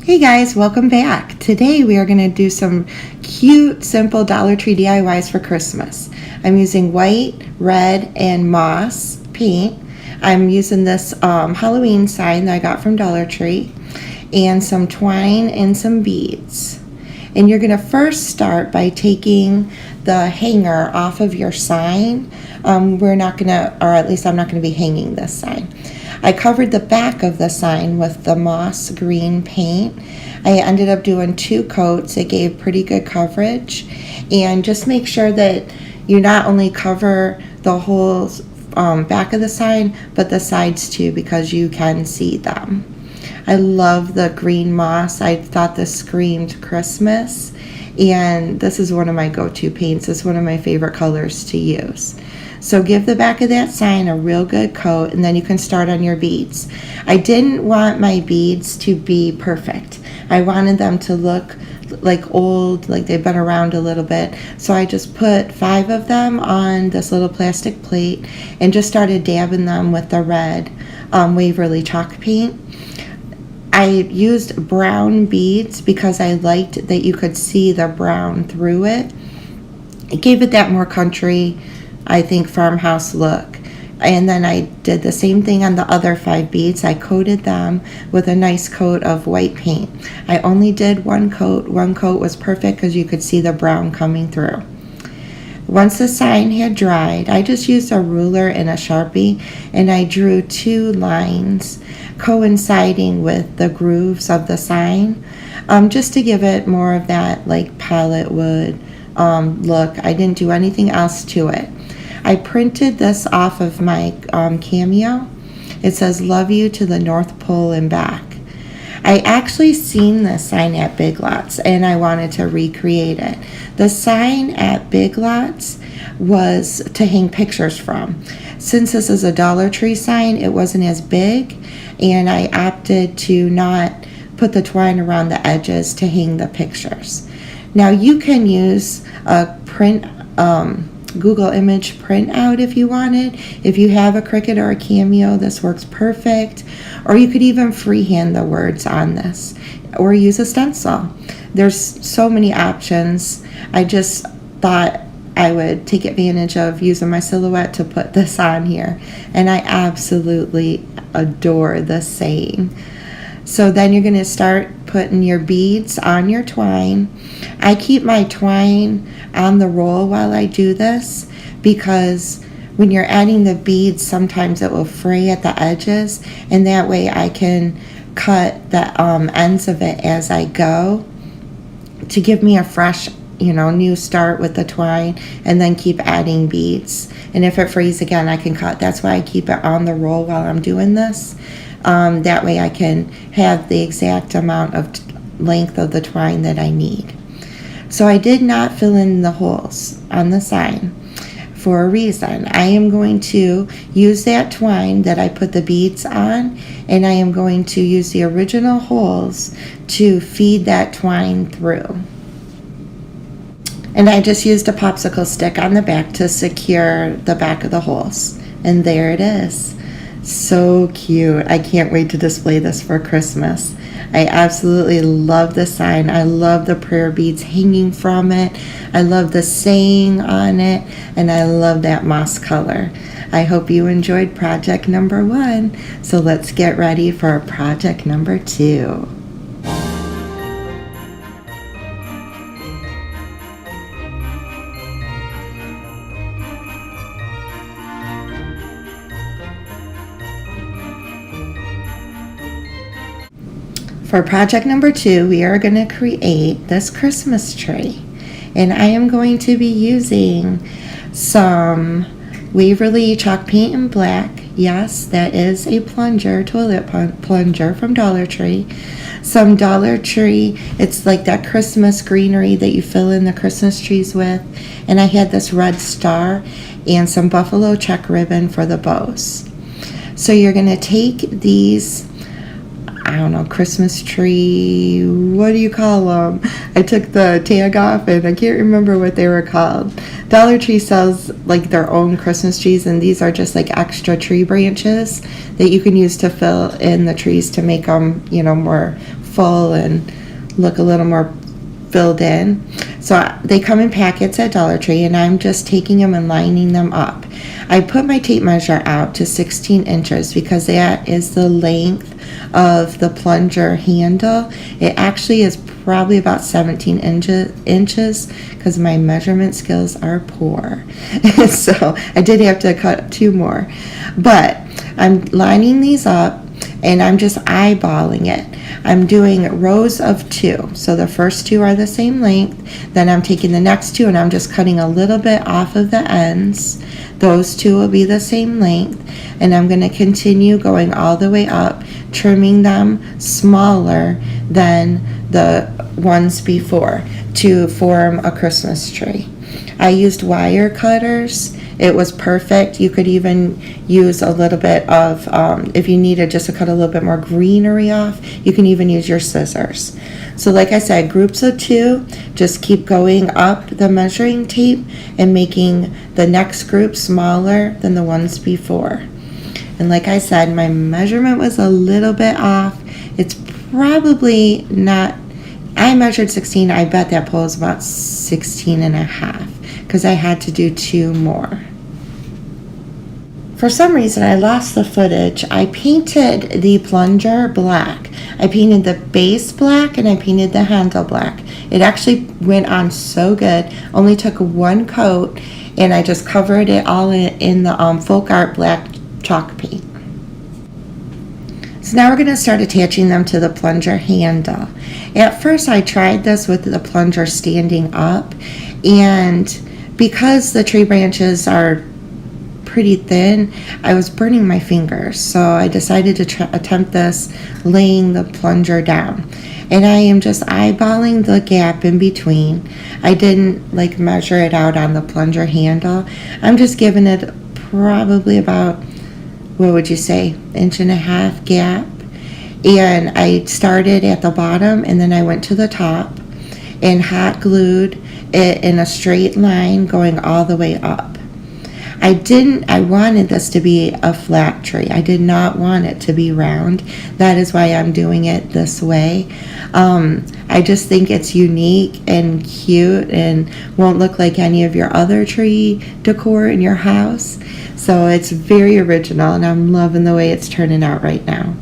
Hey guys, welcome back. Today we are going to do some cute, simple Dollar Tree DIYs for Christmas. I'm using white, red, and moss paint. I'm using this Halloween sign that I got from Dollar Tree, and some twine and some beads. And you're going to first start by taking the hanger off of your sign. We're not going to, or at least I'm not going to be hanging this sign. I covered the back of the sign with the moss green paint. I ended up doing 2 coats. It gave pretty good coverage. And just make sure that you not only cover the whole back of the sign, but the sides too, because you can see them. I love the green moss. I thought this screamed Christmas. And this is one of my go-to paints. It's one of my favorite colors to use. So give the back of that sign a real good coat, and then you can start on your beads. I didn't want my beads to be perfect. I wanted them to look like old, like they've been around a little bit. So I just put 5 of them on this little plastic plate and just started dabbing them with the red Waverly chalk paint. I used brown beads because I liked that you could see the brown through it. It gave it that more country, I think, farmhouse look. And then I did the same thing on the other 5 beads. I coated them with a nice coat of white paint. I only did 1 coat. 1 coat was perfect because you could see the brown coming through. Once the sign had dried, I just used a ruler and a Sharpie, and I drew 2 lines coinciding with the grooves of the sign, just to give it more of that like palette wood look. I didn't do anything else to it. I printed this off of my Cameo. It says, "Love you to the North Pole and back." I actually seen this sign at Big Lots, and I wanted to recreate it. The sign at Big Lots was to hang pictures from. Since this is a Dollar Tree sign, it wasn't as big, and I opted to not put the twine around the edges to hang the pictures. Now you can use a print, Google image printout if you wanted. If you have a Cricut or a Cameo, this works perfect. Or you could even freehand the words on this, or use a stencil. There's so many options. I just thought I would take advantage of using my silhouette to put this on here, and I absolutely adore this saying. So then you're going to start putting your beads on your twine. I keep my twine on the roll while I do this, because when you're adding the beads, sometimes it will fray at the edges, and that way I can cut the ends of it as I go to give me a fresh, new start with the twine, and then keep adding beads. And if it frays again, I can cut. That's why I keep it on the roll while I'm doing this. That way I can have the exact amount of length of the twine that I need. So I did not fill in the holes on the sign for a reason. I am going to use that twine that I put the beads on, and I am going to use the original holes to feed that twine through. And I just used a popsicle stick on the back to secure the back of the holes. And there it is. So cute. I can't wait to display this for Christmas. I absolutely love the sign. I love the prayer beads hanging from it. I love the saying on it, and I love that moss color. I hope you enjoyed project number 1. So let's get ready for project number 2. For project number 2, we are going to create this Christmas tree. And I am going to be using some Waverly chalk paint in black. Yes, that is a Plunger, toilet plunger from Dollar Tree. Some Dollar Tree, it's like that Christmas greenery that you fill in the Christmas trees with. And I had this red star and some buffalo check ribbon for the bows. So you're going to take these, Christmas tree, what do you call them? I took the tag off and I can't remember what they were called. Dollar Tree sells like their own Christmas trees, and these are just like extra tree branches that you can use to fill in the trees to make them, more full and look a little more filled in. So they come in packets at Dollar Tree, and I'm just taking them and lining them up. I put my tape measure out to 16 inches because that is the length of the plunger handle. It actually is probably about 17 inches because my measurement skills are poor. So I did have to cut 2 more. But I'm lining these up and I'm just eyeballing it. I'm doing rows of 2. So the first 2 are the same length. Then I'm taking the next 2 and I'm just cutting a little bit off of the ends. Those 2 will be the same length. And I'm going to continue going all the way up, trimming them smaller than the ones before to form a Christmas tree. I used wire cutters. It was perfect. You could even use a little bit of, if you needed just to cut a little bit more greenery off, you can even use your scissors. So like I said, groups of 2, just keep going up the measuring tape and making the next group smaller than the ones before. And like I said, my measurement was a little bit off. It's probably not, I measured 16. I bet that pole is about 16 and a half because I had to do 2 more. For some reason, I lost the footage. I painted the plunger black. I painted the base black and I painted the handle black. It actually went on so good. Only took 1 coat and I just covered it all in the folk art black chalk paint. So now we're going to start attaching them to the plunger handle. At first I tried this with the plunger standing up, and because the tree branches are pretty thin, I was burning my fingers, so I decided to attempt this laying the plunger down. And I am just eyeballing the gap in between. I didn't measure it out on the plunger handle. I'm just giving it probably about, what would you say, 1.5 inch gap. And I started at the bottom and then I went to the top and hot glued it in a straight line going all the way up. I wanted this to be a flat tree. I did not want it to be round. That is why I'm doing it this way. I just think it's unique and cute and won't look like any of your other tree decor in your house. So it's very original and I'm loving the way it's turning out right now.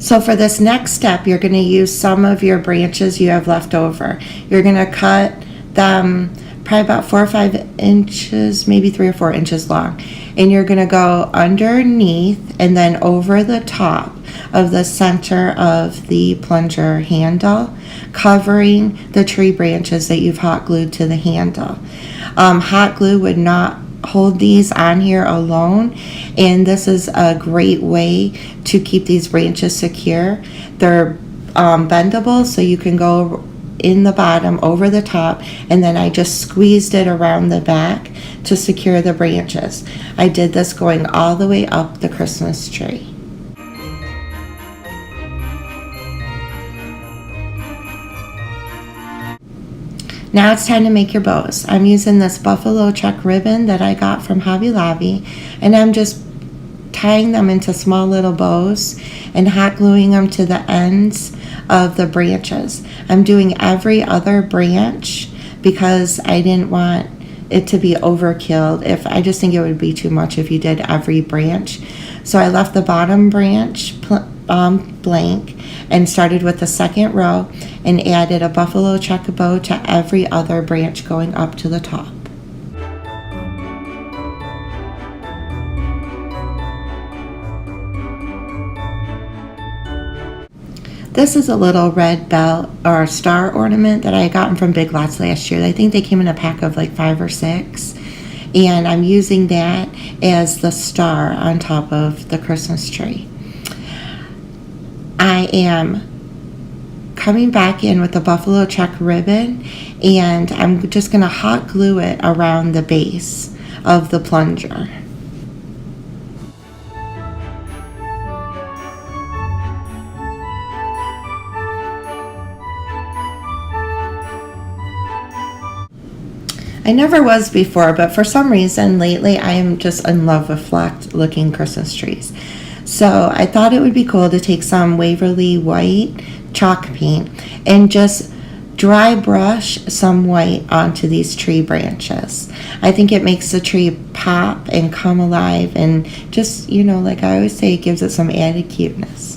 So for this next step, you're going to use some of your branches you have left over. You're going to cut them probably about 4 or 5 inches, maybe 3 or 4 inches long. And you're going to go underneath and then over the top of the center of the plunger handle, covering the tree branches that you've hot glued to the handle. Hot glue would not hold these on here alone, and this is a great way to keep these branches secure. They're bendable, so you can go in the bottom over the top, and then I just squeezed it around the back to secure the branches. I did this going all the way up the Christmas tree. Now it's time to make your bows. I'm using this buffalo check ribbon that I got from Hobby Lobby, and I'm just tying them into small little bows and hot gluing them to the ends of the branches. I'm doing every other branch because I didn't want it to be overkill. I just think it would be too much if you did every branch. So I left the bottom branch blank and started with the second row and added a buffalo check bow to every other branch going up to the top. This is a little red bell or star ornament that I had gotten from Big Lots last year. I think they came in a pack of like 5 or 6. And I'm using that as the star on top of the Christmas tree. I am coming back in with the buffalo check ribbon, and I'm just going to hot glue it around the base of the plunger. I never was before, but for some reason lately I am just in love with flocked looking Christmas trees. So I thought it would be cool to take some Waverly white chalk paint and just dry brush some white onto these tree branches. I think it makes the tree pop and come alive, and just, like I always say, it gives it some added cuteness.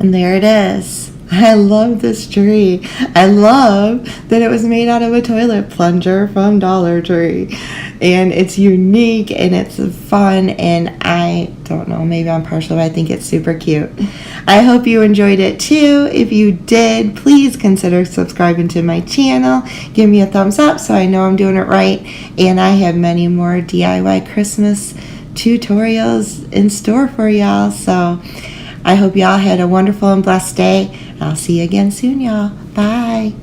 And there it is. I love this tree. I love that it was made out of a toilet plunger from Dollar Tree. And it's unique and it's fun, and I don't know, maybe I'm partial, but I think it's super cute. I hope you enjoyed it too. If you did, please consider subscribing to my channel. Give me a thumbs up so I know I'm doing it right. And I have many more DIY Christmas tutorials in store for y'all. So I hope y'all had a wonderful and blessed day. I'll see you again soon, y'all. Bye.